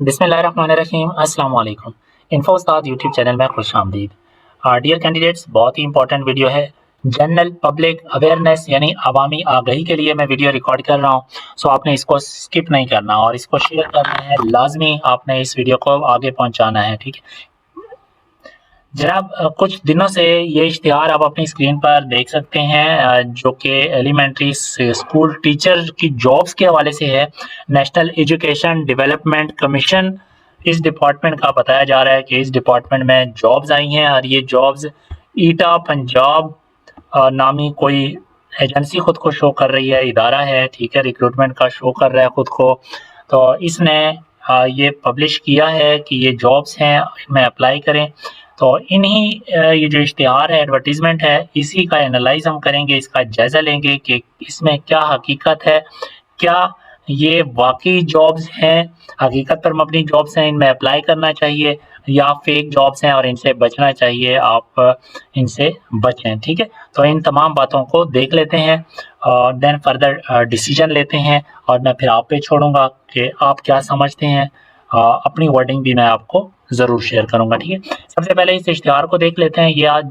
बिस्मिल्लाहिर्रहमानिर्रहीम अस्सलाम वालेकुम। इन्फो उस्ताद यूट्यूब चैनल में खुश आमदीद। डियर कैंडिडेट्स, बहुत ही इंपॉर्टेंट वीडियो है। जनरल पब्लिक अवेयरनेस यानी अवामी आगाही के लिए मैं वीडियो रिकॉर्ड कर रहा हूँ। सो आपने इसको स्किप नहीं करना और इसको शेयर करना है, लाजमी आपने इस वीडियो को आगे पहुँचाना है, ठीक है। जनाब, कुछ दिनों से ये इश्तिहार आप अपनी स्क्रीन पर देख सकते हैं, जो कि एलिमेंट्री स्कूल टीचर की जॉब्स के हवाले से है। नेशनल एजुकेशन डेवलपमेंट कमीशन, इस डिपार्टमेंट का बताया जा रहा है कि इस डिपार्टमेंट में जॉब्स आई हैं और ये जॉब्स ईटा पंजाब नामी कोई एजेंसी खुद को शो कर रही है, इदारा है, ठीक है, रिक्रूटमेंट का शो कर रहा है खुद को। तो इसने ये पब्लिश किया है कि ये जॉब्स हैं, इनमें अप्लाई करें। तो इन्हीं ये जो इश्तिहार है, एडवर्टीज़मेंट है, इसी का एनालाइज़ हम करेंगे, इसका जायज़ा लेंगे कि इसमें क्या हकीकत है, क्या ये वाक़ई जॉब्स हैं, हकीकत पर मबनी जॉब्स हैं, इनमें अप्लाई करना चाहिए या फ़ेक जॉब्स हैं और इनसे बचना चाहिए, आप इनसे बचें, ठीक है? तो इन तमाम बातों को देख लेते हैं और देन फर्दर डिसीजन लेते हैं और मैं फिर आप पे छोड़ूँगा कि आप क्या समझते हैं। अपनी वर्डिंग भी मैं आपको ज़रूर शेयर करूँगा, ठीक है? सबसे पहले इस इश्तिहार को देख लेते हैं। ये आज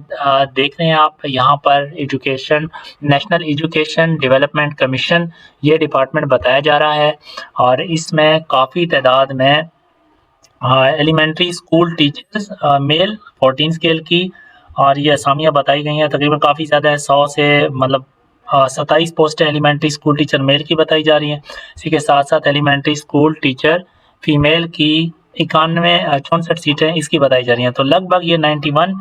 देख रहे हैं आप यहाँ पर education national education development commission, ये डिपार्टमेंट बताया जा रहा है और इसमें काफ़ी तादाद में elementary school teachers male 14 scale की और ये असामियाँ बताई गई हैं, तकरीबन काफ़ी ज़्यादा है, 100 से मतलब 27 पोस्टें एलिमेंट्री स्कूल टीचर मेल की बताई जा रही हैं। इसी के साथ-साथ एलिमेंट्री स्कूल टीचर फीमेल की 91 64 सीटें इसकी बताई जा रही हैं। तो लगभग ये 91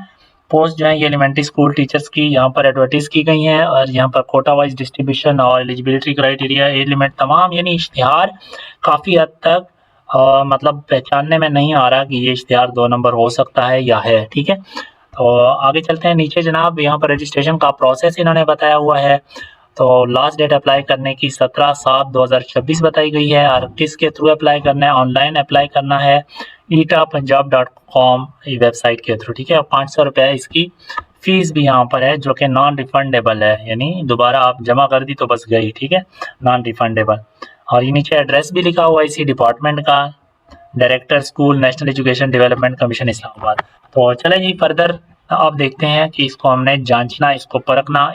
पोस्ट जो हैं ये एलिमेंट्री स्कूल टीचर्स की यहाँ पर एडवर्टाइज़ की गई हैं और यहाँ पर कोटा वाइज़ डिस्ट्रीब्यूशन और एलिजिबिलिटी क्राइटेरिया, एज लिमिट तमाम यानी इश्तिहार काफ़ी हद तक मतलब पहचानने में नहीं आ रहा कि ये इश्तिहार 2 नंबर हो सकता है या है, ठीक है? तो आगे चलते हैं नीचे जनाब, यहाँ पर रजिस्ट्रेशन का प्रोसेस इन्होंने बताया हुआ है। तो लास्ट डेट अप्लाई करने की 17/7/2026 बताई गई है और किसके थ्रू अप्लाई करना है, ऑनलाइन अप्लाई करना है etapunjab.com वेबसाइट के थ्रू, ठीक है? और ₹500 इसकी फ़ीस भी यहाँ पर है जो कि नॉन रिफंडेबल है, यानी दोबारा आप जमा कर दी तो बस गई, ठीक है? Non refundable. और ये नीचे एड्रेस भी लिखा हुआ है इसी डिपार्टमेंट का, director school national education development commission Islamabad. तो चलें जी फर्दर अब देखते हैं कि इसको हमने जांचना, इसको परखना,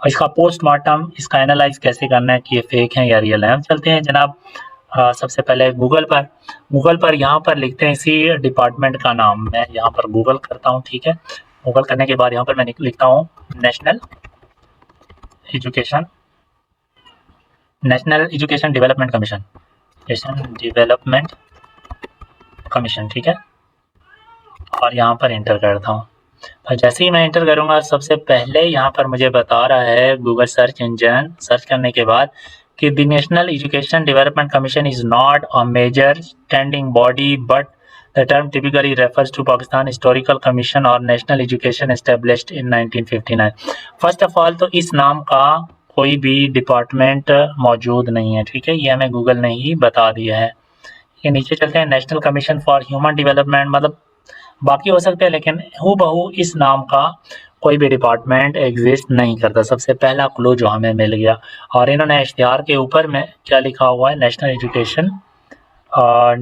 इसका पोस्टमार्टम, इसका एनालाइज कैसे करना है कि ये फेक है या रियल है। हम चलते हैं जनाब सबसे पहले गूगल पर यहाँ पर लिखते हैं इसी डिपार्टमेंट का नाम। मैं यहाँ पर गूगल करता हूँ, ठीक है? गूगल करने के बाद यहाँ पर मैं लिखता हूँ नेशनल एजुकेशन डेवलपमेंट कमीशन, ठीक है? और यहाँ पर एंटर करता हूँ। और जैसे ही मैं एंटर करूँगा सबसे पहले यहाँ पर मुझे बता रहा है गूगल सर्च इंजन सर्च करने के बाद कि the national education development commission is not a major standing body but the term typically refers to Pakistan historical commission और national education established in 1959। First of all तो इस नाम का कोई भी डिपार्टमेंट मौजूद नहीं है, ठीक है? ये हमें गूगल ने ही बता दिया है। ये नीचे चलते हैं, national commission for human development, मतलब बाकी हो सकते हैं लेकिन हूबहू इस नाम का कोई भी डिपार्टमेंट एग्जिस्ट नहीं करता। सबसे पहला क्लू जो हमें मिल गया। और इन्होंने इश्तिहार के ऊपर में क्या लिखा हुआ है, नेशनल एजुकेशन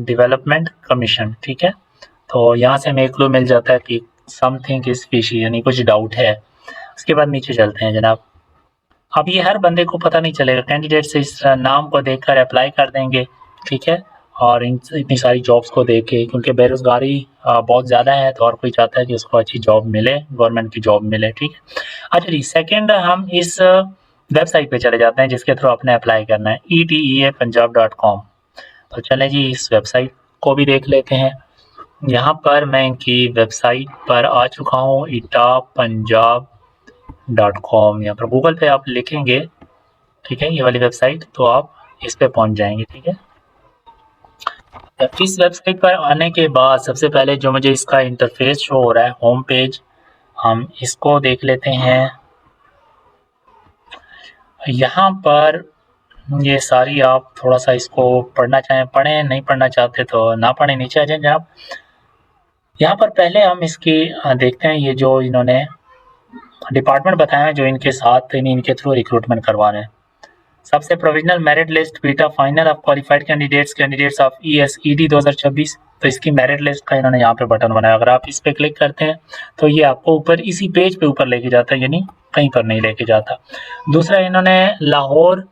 डेवलपमेंट कमीशन, ठीक है? तो यहाँ से हमें एक क्लू मिल जाता है कि समथिंग इज फिशी, यानी कुछ डाउट है। उसके बाद नीचे चलते हैं जनाब। अब ये हर बंदे को पता नहीं चलेगा, कैंडिडेट से इस नाम को देखकर अप्लाई कर देंगे, ठीक है? और इतनी सारी जॉब्स को देख के, क्योंकि बेरोज़गारी बहुत ज़्यादा है तो हर कोई चाहता है कि उसको अच्छी जॉब मिले, गवर्नमेंट की जॉब मिले, ठीक है? अच्छा जी, सेकंड हम इस वेबसाइट पे चले जाते हैं जिसके थ्रू आपने अप्लाई करना है, eteapunjab.com। तो चलें जी इस वेबसाइट को भी देख लेते हैं। यहाँ पर मैं इनकी वेबसाइट पर आ चुका हूँ, etapunjab.com। यहाँ पर गूगल पे आप लिखेंगे, ठीक है, ये वाली वेबसाइट, तो आप इस पे पहुँच जाएंगे, ठीक है? इस वेबसाइट पर आने के बाद सबसे पहले जो मुझे इसका इंटरफेस शो हो रहा है, होम पेज, हम इसको देख लेते हैं। यहाँ पर ये सारी, आप थोड़ा सा इसको पढ़ना चाहें पढ़ें, नहीं पढ़ना चाहते तो ना पढ़ें, नीचे आ जाएं जनाब। यहाँ पर पहले हम इसकी देखते हैं, ये जो इन्होंने डिपार्टमेंट बताया है जो इनके साथ इनके थ्रू रिक्रूटमेंट करवाना है। सबसे provisional merit list beta final of qualified candidates of ESED 2026। तो इसकी मेरिट लिस्ट का इन्होंने यहाँ पे बटन बनाया। अगर आप इस पे क्लिक करते हैं तो ये आपको ऊपर इसी पेज पे ऊपर लेके जाता है, यानी कहीं पर नहीं लेके जाता। दूसरा इन्होंने Lahore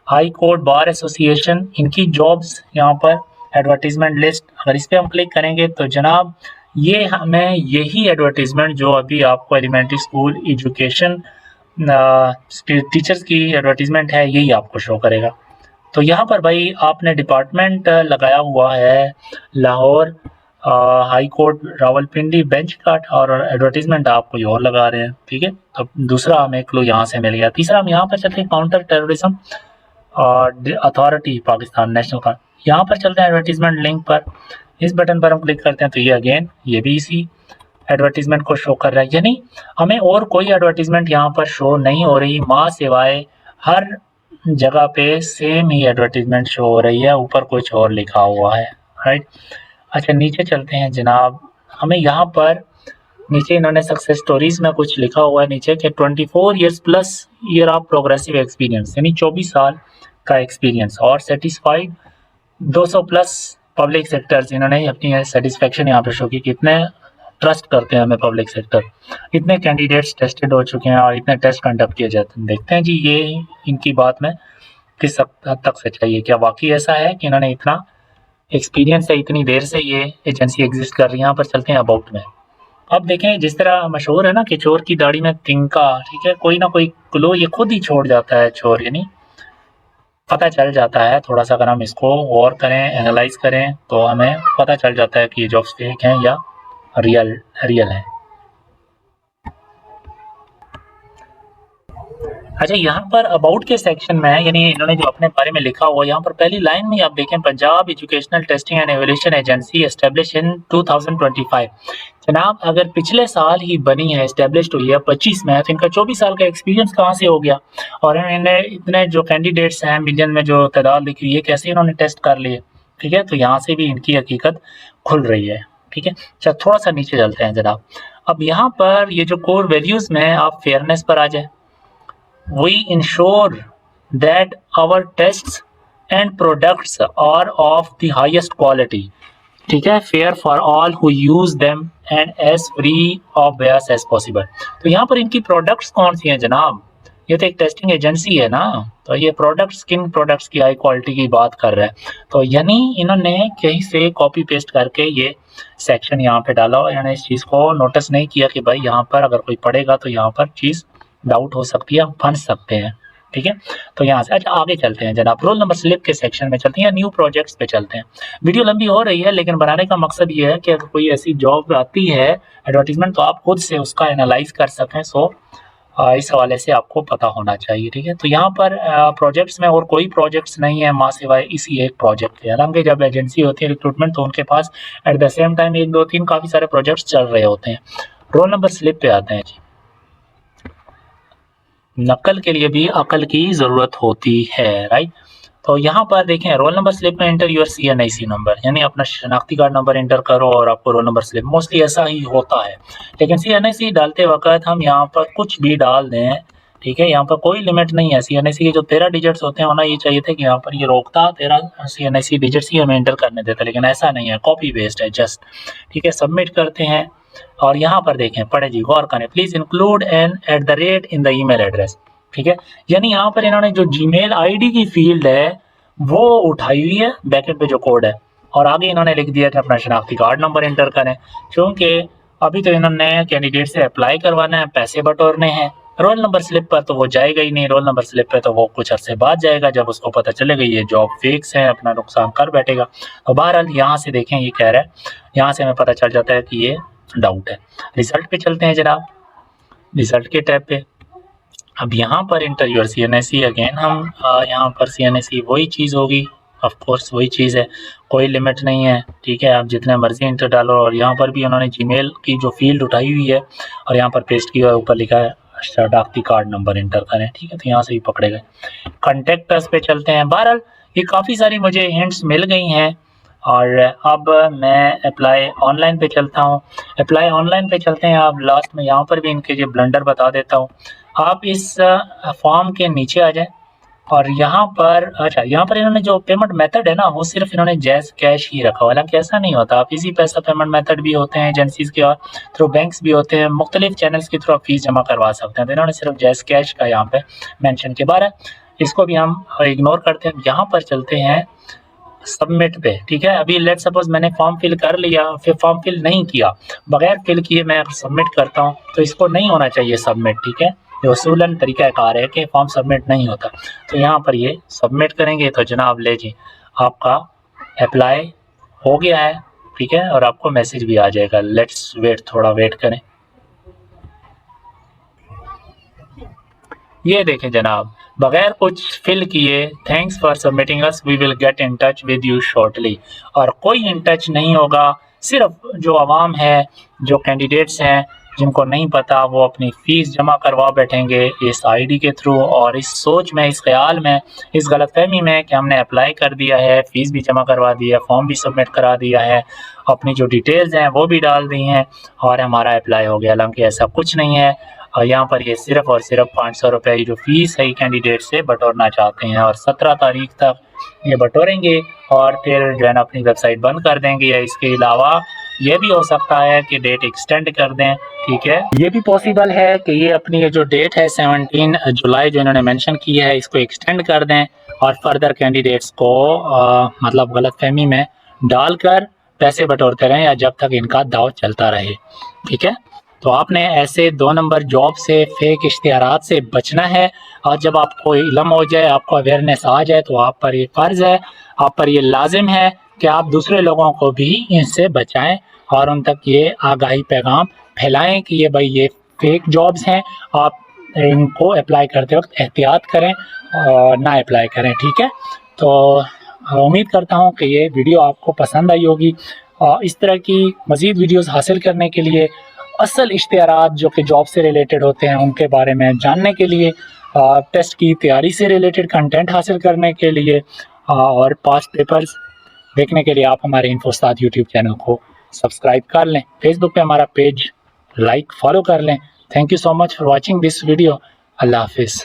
high court bar association, इनकी जॉब्स यहाँ पर एडवर्टीजमेंट लिस्ट, अगर इस पर हम क्लिक करेंगे तो जनाब ये हमें यही एडवर्टीजमेंट जो अभी आपको एलिमेंट्री स्कूल एजुकेशन टीचर्स की एडवर्टीजमेंट है यही आपको शो करेगा। तो यहाँ पर भाई आपने डिपार्टमेंट लगाया हुआ है Lahore high court Rawalpindi bench काट, और एडवर्टीजमेंट आप कोई और लगा रहे हैं, ठीक है। तो दूसरा हमें क्लू यहाँ से मिल गया। तीसरा हम यहाँ पर चलते हैं counter terrorism authority Pakistan national का, यहाँ पर चलते हैं एडवर्टीजमेंट लिंक पर। इस बटन पर हम क्लिक करते हैं तो ये अगेन ये भी इसी एडवर्टीजमेंट को शो कर रहा है, यानी हमें और कोई एडवर्टीजमेंट यहाँ पर शो नहीं हो रही, माँ सिवाय हर जगह पे सेम ही एडवर्टीजमेंट शो हो रही है, ऊपर कुछ और लिखा हुआ है, राइट। अच्छा नीचे चलते हैं जनाब, हमें यहाँ पर नीचे इन्होंने सक्सेस स्टोरीज में कुछ लिखा हुआ है नीचे कि 24 years plus year of progressive experience, यानी 24 साल का एक्सपीरियंस और सेटिस्फाइड 200 प्लस पब्लिक सेक्टर्स, इन्होंने अपनी सेटिस्फेक्शन यहाँ पे शो की, कितने ट्रस्ट करते हैं हमें पब्लिक सेक्टर, इतने कैंडिडेट्स टेस्टेड हो चुके हैं और इतने टेस्ट कंडक्ट किए जाते हैं। देखते हैं जी ये इनकी बात में किस हद तक सच्चाई है, क्या वाकई ऐसा है कि इन्होंने इतना एक्सपीरियंस है, इतनी देर से ये एजेंसी एग्जिस्ट कर रही है। यहाँ पर चलते हैं अबाउट में। अब देखें जिस तरह मशहूर है ना कि चोर की दाढ़ी में तिनका, ठीक है, कोई ना कोई क्लू ये खुद ही छोड़ जाता है चोर, यानी पता चल जाता है थोड़ा सा। अगर हम इसको गौर करें एनालाइज करें तो हमें पता चल जाता है कि ये जॉब्स फेक हैं या रियल है। अच्छा यहाँ पर अबाउट के सेक्शन में यानी इन्होंने जो अपने बारे में लिखा हुआ, यहाँ पर पहली लाइन में आप देखें Punjab educational testing and evolution agency establish in 2025। जनाब अगर पिछले साल ही बनी है, एस्टेब्लिश्ड हुई है 25 में, तो इनका 24 साल का एक्सपीरियंस कहाँ से हो गया, और इन्होंने इतने जो कैंडिडेट्स हैं मिलियन में जो तादाद लिखी हुई है कैसे इन्होंने टेस्ट कर लिए, ठीक है। तो यहाँ से भी इनकी हकीकत खुल रही है, ठीक है। अच्छा थोड़ा सा नीचे चलते हैं जनाब। अब यहाँ पर ये जो कोर वैल्यूज में आप फेयरनेस पर आ जाए, we ensure that our tests and products are of the highest quality, ठीक है, fair for all who use them and as free of bias as possible। तो यहाँ पर इनकी प्रोडक्ट्स कौन सी हैं जनाब, ये तो एक टेस्टिंग एजेंसी है ना, तो ये प्रोडक्ट्स किन प्रोडक्ट्स की हाई क्वालिटी की बात कर रहा है। तो यानी इन्होंने कहीं से कॉपी पेस्ट करके ये सेक्शन यहाँ पे डाला और इन्होंने इस चीज़ को नोटिस नहीं किया कि भाई यहाँ पर अगर कोई पढ़ेगा तो यहाँ पर चीज़ डाउट हो सकती है, हम फंस सकते हैं, ठीक है। तो यहाँ से अच्छा आगे चलते हैं जनाब, रोल नंबर स्लिप के सेक्शन में चलते हैं, न्यू प्रोजेक्ट्स पे चलते हैं। वीडियो लंबी हो रही है लेकिन बनाने का मकसद ये है कि अगर कोई ऐसी जॉब आती है एडवर्टीजमेंट तो आप खुद से उसका एनालाइज कर सकें। सो इस हवाले से आपको पता होना चाहिए, ठीक है। तो यहाँ पर प्रोजेक्ट्स में और कोई प्रोजेक्ट्स नहीं है माँ सिवाय इसी एक प्रोजेक्ट के। हालांकि जब एजेंसी होती है रिक्रूटमेंट तो उनके पास एट द सेम टाइम 1 2 3 काफ़ी सारे प्रोजेक्ट्स चल रहे होते हैं। रोल नंबर स्लिप पे आते हैं जी। नकल के लिए भी अकल की ज़रूरत होती है, राइट। तो यहाँ पर देखें रोल नंबर स्लिप में एंटर योर CNIC नंबर, यानी अपना शनाख्ती कार्ड नंबर एंटर करो और आपको रोल नंबर स्लिप, मोस्टली ऐसा ही होता है। लेकिन CNIC डालते वक्त हम यहाँ पर कुछ भी डाल दें, ठीक है, यहाँ पर कोई लिमिट नहीं है। CNIC के जो 13 डिजिट्स होते हैं होना ये चाहिए थे कि यहाँ पर ये रोकता 13 CNIC डिजिट्स ही हमें एंटर करने देता, लेकिन ऐसा नहीं है, कॉपी पेस्ट है जस्ट, ठीक है। सबमिट करते हैं और यहाँ पर देखें पढ़े जी, गौर करें, please include an @ in the email address, ठीक है। यानी यहाँ पर इन्होंने जो जीमेल आईडी की फील्ड है वो उठाई हुई है, बैकेट पे जो कोड है, और आगे इन्होंने लिख दिया कि अपना शनाख्ती कार्ड नंबर एंटर करें, क्योंकि अभी तो इन्होंने कैंडिडेट से अप्लाई करवाना है, पैसे बटोरने हैं। रोल नंबर स्लिप पर तो वो जाएगा ही नहीं, रोल नंबर स्लिप पे तो वो कुछ अरसे बाद जाएगा जब उसको पता चलेगा ये जॉब फिक्स है, अपना नुकसान कर बैठेगा। तो बहरहाल यहाँ से देखें ये कह रहा है, यहाँ से हमें पता चल जाता है कि ये डाउट है। रिजल्ट पे चलते हैं जनाब, रिजल्ट के टैब पे। अब यहाँ पर इंटर योर CNIC, अगेन हम यहाँ पर CNIC वही चीज़ होगी, ऑफ कोर्स वही चीज़ है, कोई लिमिट नहीं है, ठीक है, आप जितने मर्जी इंटर डालो। और यहाँ पर भी उन्होंने जीमेल की जो फील्ड उठाई हुई है और यहाँ पर पेस्ट किया, ऊपर लिखा है शनाख्ती कार्ड नंबर इंटर करें, ठीक है। तो यहाँ से ही पकड़े गए। कॉन्टेक्ट अस पे चलते हैं। बहरहाल ये काफ़ी सारी मुझे हिंट्स मिल गई हैं और अब मैं अप्लाई ऑनलाइन पे चलता हूँ। अप्लाई ऑनलाइन पे चलते हैं। अब लास्ट में यहाँ पर भी इनके जो ब्लंडर बता देता हूँ। आप इस फॉर्म के नीचे आ जाएं, और यहाँ पर अच्छा, यहाँ पर इन्होंने जो पेमेंट मेथड है ना, वो सिर्फ इन्होंने जैज़ कैश ही रखा हुआ है, हालाँकि ऐसा नहीं होता। आप इज़ी पैसा पेमेंट मेथड भी होते हैं एजेंसीज़ के, और थ्रू बैंक्स भी होते हैं, मुख्तलिफ चैनल्स के थ्रू आप फीस जमा करवा सकते हैं। तो इन्होंने सिर्फ जैज़ कैश का यहाँ पे मेंशन किया है, इसको भी हम इग्नोर करते हैं। यहाँ पर चलते हैं सबमिट पे, ठीक है। अभी लेट्स सपोज मैंने फॉर्म फिल कर लिया, फिर फॉर्म फिल नहीं किया, बगैर फिल किए मैं सबमिट करता हूँ, तो इसको नहीं होना चाहिए सबमिट, ठीक है। ये उसूलन तरीक़ाकार है कि फॉर्म सबमिट नहीं होता। तो यहाँ पर ये सबमिट करेंगे तो जनाब ले जी, आपका अप्लाई हो गया है, ठीक है, और आपको मैसेज भी आ जाएगा। लेट्स वेट, थोड़ा वेट करें। ये देखें जनाब, बगैर कुछ फिल किए, thanks for submitting us, we will get in touch with you shortly. और कोई इन टच नहीं होगा, सिर्फ जो आवाम है, जो कैंडिडेट्स हैं जिनको नहीं पता, वो अपनी फ़ीस जमा करवा बैठेंगे इस आईडी के थ्रू, और इस सोच में, इस ख्याल में, इस गलतफहमी में कि हमने अप्लाई कर दिया है, फ़ीस भी जमा करवा दी है, फॉर्म भी सबमिट करा दिया है, अपनी जो डिटेल्स हैं वो भी डाल दी हैं और हमारा अप्लाई हो गया। हालांकि ऐसा कुछ नहीं है। और यहाँ पर ये सिर्फ और सिर्फ 500 रुपये की जो फ़ीस है कैंडिडेट से बटोरना चाहते हैं, और 17 तारीख तक ये बटोरेंगे और फिर जो है ना अपनी वेबसाइट बंद कर देंगे। या इसके अलावा ये भी हो सकता है कि डेट एक्सटेंड कर दें, ठीक है। ये भी पॉसिबल है कि ये अपनी ये जो डेट है 17 जुलाई जो इन्होंने मेंशन की है, इसको एक्सटेंड कर दें और फर्दर कैंडिडेट्स को मतलब गलतफहमी में डालकर पैसे बटोरते रहें, या जब तक इनका दाव चलता रहे, ठीक है। तो आपने ऐसे 2 नंबर जॉब से, फेक इश्तिहारात से बचना है। और जब आपको इल्म हो जाए, आपको अवेयरनेस आ जाए, तो आप पर ये फ़र्ज़ है, आप पर ये लाजिम है कि आप दूसरे लोगों को भी इनसे बचाएं और उन तक ये आगाही पैगाम फैलाएं कि ये भाई ये फेक जॉब्स हैं, आप इनको अप्लाई करते वक्त एहतियात करें और ना अप्लाई करें, ठीक है। तो उम्मीद करता हूँ कि ये वीडियो आपको पसंद आई होगी। इस तरह की मज़ीद वीडियोज़ हासिल करने के लिए, असल इश्तिहारात जो कि जॉब से रिलेटेड होते हैं उनके बारे में जानने के लिए, टेस्ट की तैयारी से रिलेटेड कंटेंट हासिल करने के लिए, और पास्ट पेपर्स देखने के लिए आप हमारे इन्फोस्ताद यूट्यूब चैनल को सब्सक्राइब कर लें। फेसबुक पे हमारा पेज लाइक फॉलो कर लें। Thank you so much for watching this video. अल्लाह हाफिज़।